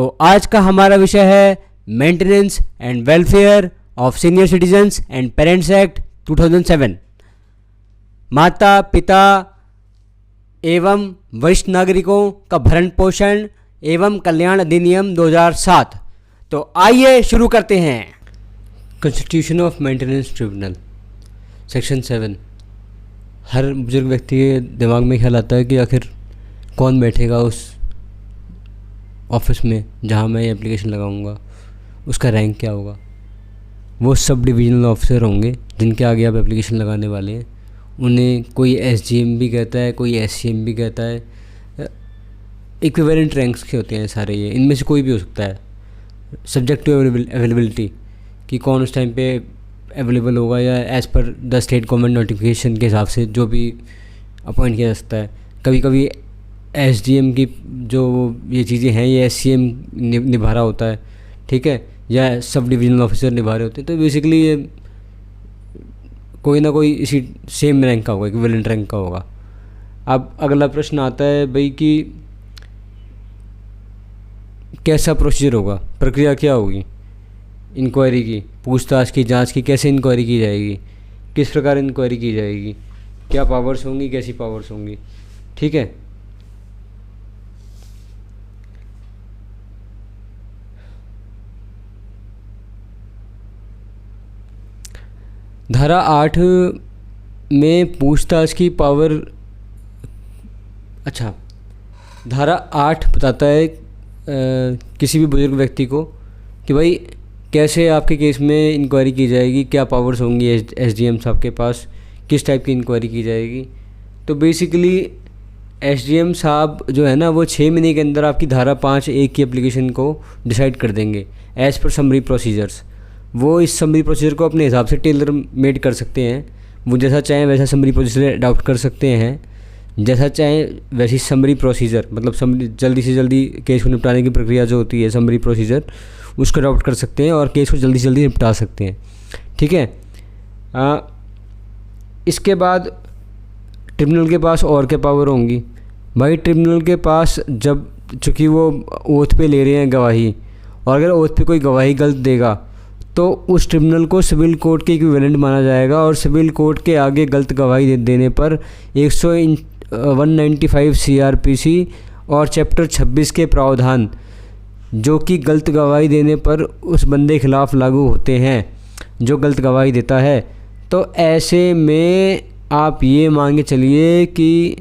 तो आज का हमारा विषय है maintenance and welfare of senior citizens and parents act 2007। माता पिता एवं वरिष्ठ नागरिकों का भरण पोषण एवं कल्याण अधिनियम 2007। तो आइए शुरू करते हैं। Constitution of maintenance tribunal section 7। हर बुजुर्ग व्यक्ति के दिमाग में ख्याल आता है कि आखिर कौन बैठेगा उस ऑफिस में जहाँ मैं एप्लीकेशन लगाऊंगा, उसका रैंक क्या होगा। वो सब डिविजनल ऑफिसर होंगे जिनके आगे आप एप्लीकेशन लगाने वाले हैं। उन्हें कोई एसजीएम भी कहता है, कोई एससीएम भी कहता है। इक्विवेलेंट रैंक्स के होते हैं सारे ये, इनमें से कोई भी हो सकता है सब्जेक्ट टू अवेलेबिलिटी कि कौन उस टाइम पे अवेलेबल होगा, या as per the state government notification के हिसाब से जो भी अपॉइंट किया जा सकता है। कभी कभी एसडीएम की जो ये चीज़ें हैं ये एससीएम निभा रहा होता है, ठीक है, या सब डिविजनल ऑफिसर निभा रहे होते हैं। तो बेसिकली ये कोई ना कोई इसी सेम रैंक का होगा, इक्विवेलेंट रैंक का होगा। अब अगला प्रश्न आता है भाई कि कैसा प्रोसीजर होगा, प्रक्रिया क्या होगी इंक्वायरी की, पूछताछ की, जांच की। कैसे इंक्वायरी की जाएगी, किस प्रकार इंक्वायरी की जाएगी, क्या पावर्स होंगी, कैसी पावर्स होंगी, ठीक है। धारा 8 में पूछताछ की पावर, अच्छा, धारा 8 बताता है किसी भी बुजुर्ग व्यक्ति को कि भाई कैसे आपके केस में इंक्वायरी की जाएगी, क्या पावर्स होंगी एसडीएम साहब के पास, किस टाइप की इंक्वायरी की जाएगी। तो बेसिकली एसडीएम साहब जो है ना वो 6 महीने के अंदर आपकी धारा 5(1) की एप्लीकेशन को डिसाइड कर देंगे एज़ पर समरी प्रोसीजर्स। वो इस समरी प्रोसीजर को अपने हिसाब से टेलर मेड कर सकते हैं। वो जैसा चाहें वैसा समरी प्रोसीजर अडॉप्ट कर सकते हैं, जैसा चाहें वैसी समरी प्रोसीजर, मतलब समरी जल्दी से जल्दी केस को निपटाने की प्रक्रिया जो होती है समरी प्रोसीजर, उसको अडॉप्ट कर सकते हैं और केस को जल्दी से जल्दी निपटा सकते हैं, ठीक है। इसके बाद ट्रिब्यूनल के पास और क्या पावर होंगी भाई। ट्रिब्यूनल के पास जब चूँकि वो ओथ पे ले रहे हैं गवाही, और अगर ओथ पे कोई गवाही गलत देगा तो उस ट्रिब्यूनल को सिविल कोर्ट के इक्विवेलेंट माना जाएगा, और सिविल कोर्ट के आगे गलत गवाही देने पर 195 सीआरपीसी और चैप्टर 26 के प्रावधान जो कि गलत गवाही देने पर उस बंदे के खिलाफ लागू होते हैं जो गलत गवाही देता है। तो ऐसे में आप ये मान के चलिए कि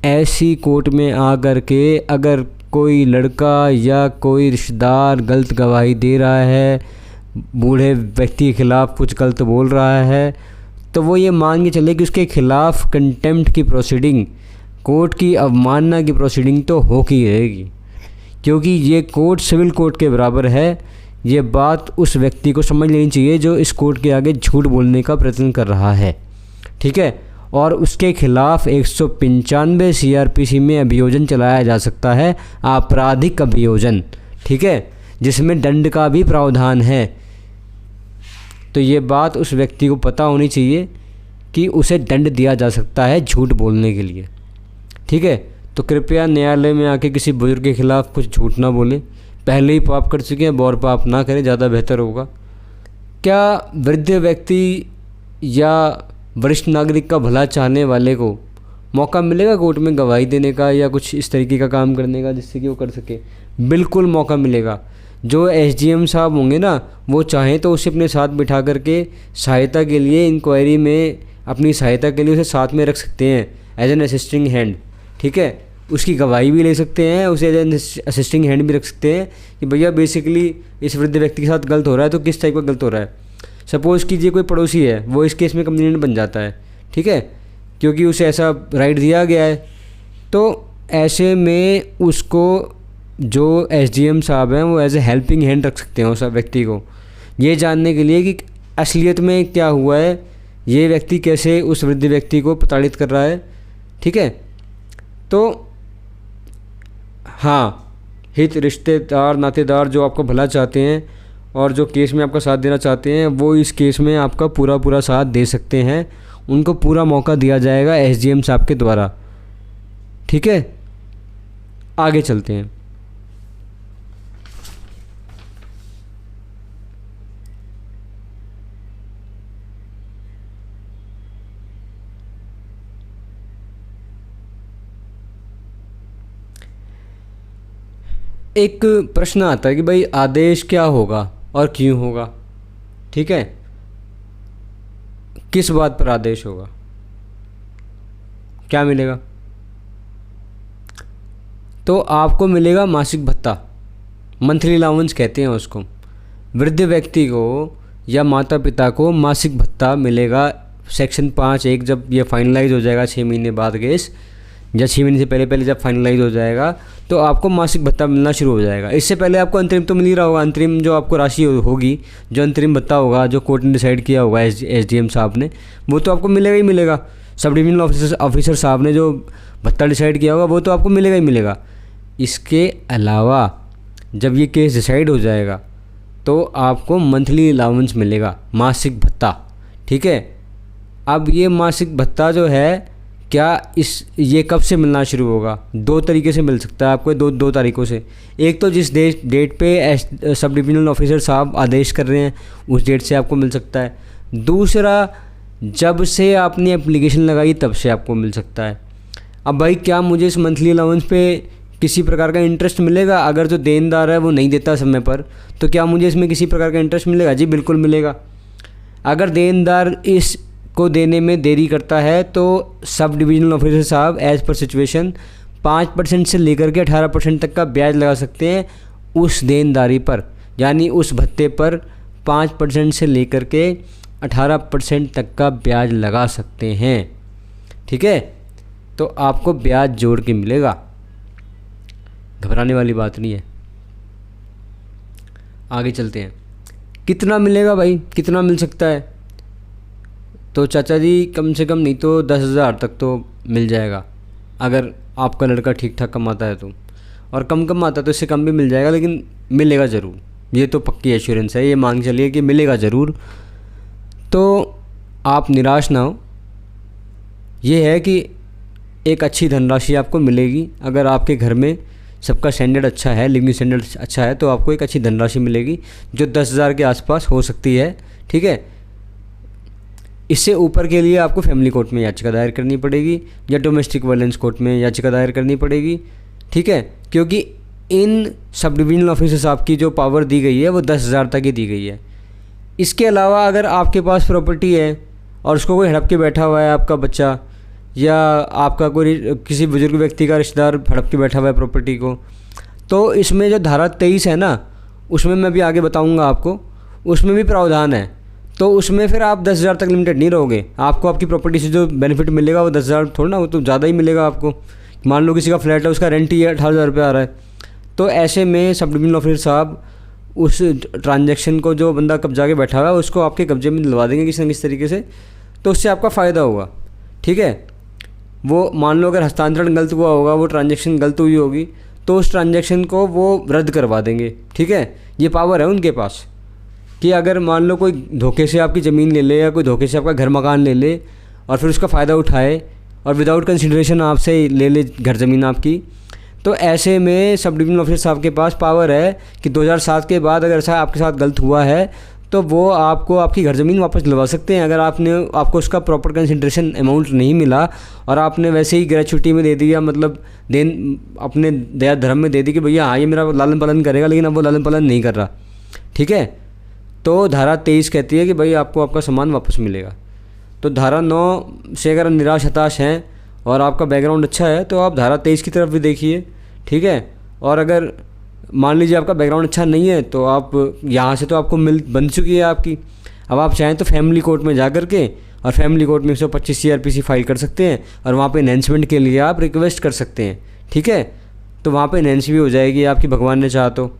ऐसी कोर्ट में आकर के अगर कोई लड़का या कोई रिश्तेदार गलत गवाही दे रहा है, बूढ़े व्यक्ति के खिलाफ कुछ गलत बोल रहा है, तो वो ये मान के चले कि उसके खिलाफ कंटेम्प्ट की प्रोसीडिंग, कोर्ट की अवमानना की प्रोसीडिंग तो हो ही रहेगी, क्योंकि ये कोर्ट सिविल कोर्ट के बराबर है। ये बात उस व्यक्ति को समझ लेनी चाहिए जो इस कोर्ट के आगे झूठ बोलने का प्रयत्न कर रहा है, ठीक है। और उसके खिलाफ 195 सीआरपीसी में अभियोजन चलाया जा सकता है, आपराधिक अभियोजन, ठीक है, जिसमें दंड का भी प्रावधान है। तो ये बात उस व्यक्ति को पता होनी चाहिए कि उसे दंड दिया जा सकता है झूठ बोलने के लिए, ठीक है। तो कृपया न्यायालय में आके किसी बुजुर्ग के खिलाफ कुछ झूठ ना बोले। पहले ही पाप कर चुके हैं, और पाप ना करें, ज़्यादा बेहतर होगा। क्या वृद्ध व्यक्ति या वरिष्ठ नागरिक का भला चाहने वाले को मौका मिलेगा कोर्ट में गवाही देने का या कुछ इस तरीके का काम करने का जिससे कि वो कर सके? बिल्कुल मौका मिलेगा। जो एसडीएम साहब होंगे ना, वो चाहें तो उसे अपने साथ बिठा करके सहायता के लिए, इंक्वायरी में अपनी सहायता के लिए उसे साथ में रख सकते हैं एज एन असिस्टिंग हैंड, ठीक है। उसकी गवाही भी ले सकते हैं, उसे एज एन असिस्टिंग हैंड भी रख सकते हैं कि भैया बेसिकली इस वृद्ध व्यक्ति के साथ गलत हो रहा है, तो किस टाइप का गलत हो रहा है। सपोज़ कीजिए कोई पड़ोसी है, वो इस केस में कंप्लेनेंट बन जाता है, ठीक है, क्योंकि उसे ऐसा राइट दिया गया है। तो ऐसे में उसको जो एसडीएम साहब हैं वो एज ए हेल्पिंग हैंड रख सकते हैं उस व्यक्ति को, ये जानने के लिए कि असलियत में क्या हुआ है, ये व्यक्ति कैसे उस वृद्ध व्यक्ति को प्रताड़ित कर रहा है, ठीक है। तो हाँ, हित रिश्तेदार नातेदार जो आपका भला चाहते हैं और जो केस में आपका साथ देना चाहते हैं, वो इस केस में आपका पूरा साथ दे सकते हैं। उनको पूरा मौका दिया जाएगा एसडीएम साहब के द्वारा, ठीक है। आगे चलते हैं। एक प्रश्न आता है कि भाई आदेश क्या होगा और क्यों होगा, ठीक है, किस बात पर आदेश होगा, क्या मिलेगा? तो आपको मिलेगा मासिक भत्ता, मंथली अलाउंस कहते हैं उसको। वृद्ध व्यक्ति को या माता पिता को मासिक भत्ता मिलेगा सेक्शन 5(1) जब ये फाइनलाइज हो जाएगा 6 महीने बाद केस, या 6 महीने से पहले पहले जब फाइनलाइज हो जाएगा तो आपको मासिक भत्ता मिलना शुरू हो जाएगा। इससे पहले आपको अंतरिम तो मिल ही रहा होगा, अंतरिम जो आपको राशि होगी, जो अंतरिम भत्ता होगा जो कोर्ट ने डिसाइड किया होगा एसडीएम साहब ने, वो तो आपको मिलेगा ही मिलेगा। सब डिविजनल ऑफिसर साहब ने जो भत्ता डिसाइड किया होगा वो तो आपको मिलेगा ही मिलेगा। इसके अलावा जब ये केस डिसाइड हो जाएगा तो आपको मंथली अलाउंस मिलेगा, मासिक भत्ता, ठीक है। अब ये मासिक भत्ता जो है क्या ये कब से मिलना शुरू होगा? 2 तरीके से मिल सकता है आपको, दो तारीखों से। एक तो जिस डेट पे सब डिविजनल ऑफिसर साहब आदेश कर रहे हैं उस डेट से आपको मिल सकता है। दूसरा, जब से आपने एप्लीकेशन लगाई तब से आपको मिल सकता है। अब भाई क्या मुझे इस मंथली अलाउंस पे किसी प्रकार का इंटरेस्ट मिलेगा? अगर जो देनदार है वो नहीं देता समय पर तो क्या मुझे इसमें किसी प्रकार का इंटरेस्ट मिलेगा? जी बिल्कुल मिलेगा। अगर देनदार इस को देने में देरी करता है तो सब डिविजनल ऑफिसर साहब एज़ पर सिचुएशन 5% से लेकर के 18% तक का ब्याज लगा सकते हैं उस देनदारी पर, यानी उस भत्ते पर 5% से लेकर के 18% तक का ब्याज लगा सकते हैं, ठीक है। तो आपको ब्याज जोड़ के मिलेगा, घबराने वाली बात नहीं है। आगे चलते हैं, कितना मिलेगा भाई, कितना मिल सकता है? तो चाचा जी कम से कम नहीं तो 10,000 तक तो मिल जाएगा अगर आपका लड़का ठीक ठाक कमाता है तो, और कम कमाता है तो इससे कम भी मिल जाएगा, लेकिन मिलेगा ज़रूर, ये तो पक्की एश्योरेंस है, ये मान चलिए कि मिलेगा ज़रूर। तो आप निराश ना हो, ये है कि एक अच्छी धनराशि आपको मिलेगी। अगर आपके घर में सबका स्टैंडर्ड अच्छा है, लिविंग स्टैंडर्ड अच्छा है, तो आपको एक अच्छी धनराशि मिलेगी जो 10,000 के आसपास हो सकती है, ठीक है। इससे ऊपर के लिए आपको फैमिली कोर्ट में याचिका दायर करनी पड़ेगी या डोमेस्टिक वायलेंस कोर्ट में याचिका दायर करनी पड़ेगी, ठीक है, क्योंकि इन सब डिविजनल ऑफिसर साहब की जो पावर दी गई है वो 10,000 तक ही दी गई है। इसके अलावा अगर आपके पास प्रॉपर्टी है और उसको कोई हड़प के बैठा हुआ है, आपका बच्चा या आपका कोई किसी बुजुर्ग व्यक्ति का रिश्तेदार हड़प के बैठा हुआ है प्रॉपर्टी को, तो इसमें जो धारा 23 है ना, उसमें मैं अभी आगे बताऊंगा आपको, उसमें भी प्रावधान है। तो उसमें फिर आप 10,000 तक लिमिटेड नहीं रहोगे, आपको आपकी प्रॉपर्टी से जो बेनिफिट मिलेगा वो 10,000 थोड़ा ना, वो तो ज़्यादा ही मिलेगा आपको। मान लो किसी का फ्लैट है, उसका रेंट ही 18,000 रुपये आ रहा है, तो ऐसे में सब डिविजनल ऑफिसर साहब उस ट्रांजैक्शन को, जो बंदा कब्जा के बैठा हुआ है, उसको आपके कब्जे में दिलवा देंगे किसी न किसी तरीके से, तो उससे आपका फ़ायदा होगा, ठीक है। वो मान लो अगर हस्तांतरण गलत हुआ होगा, वो ट्रांजैक्शन गलत हुई होगी, तो उस ट्रांजैक्शन को वो रद्द करवा देंगे, ठीक है। ये पावर है उनके पास कि अगर मान लो कोई धोखे से आपकी ज़मीन ले ले या कोई धोखे से आपका घर मकान ले ले और फिर उसका फ़ायदा उठाए और विदाउट कंसिडरेशन आपसे ले ले घर ज़मीन आपकी, तो ऐसे में सब डिविजनल ऑफिसर साहब के पास पावर है कि 2007 के बाद अगर ऐसा आपके साथ गलत हुआ है तो वो आपको आपकी घर ज़मीन वापस दिलवा सकते हैं। अगर आपको उसका प्रॉपर कंसिडरेशन अमाउंट नहीं मिला और आपने वैसे ही ग्रेचुइटी में दे दिया, मतलब अपने दया धर्म में दे दी कि भैया हाँ ये मेरा लालन पालन करेगा, लेकिन अब वो लालन पालन नहीं कर रहा, ठीक है, तो धारा 23 कहती है कि भाई आपको आपका सामान वापस मिलेगा। तो धारा 9 से अगर निराश हताश हैं और आपका बैकग्राउंड अच्छा है तो आप धारा 23 की तरफ भी देखिए, ठीक है। और अगर मान लीजिए आपका बैकग्राउंड अच्छा नहीं है तो आप यहाँ से तो आपको बन चुकी है आपकी, अब आप चाहें तो फैमिली कोर्ट में जा कर के और फैमिली कोर्ट में 125 CRPC फाइल कर सकते हैं और वहाँ पे एनहेंसमेंट के लिए आप रिक्वेस्ट कर सकते हैं, ठीक है। तो वहाँ पे एनहेंस भी हो जाएगी आपकी, भगवान ने चाहा तो।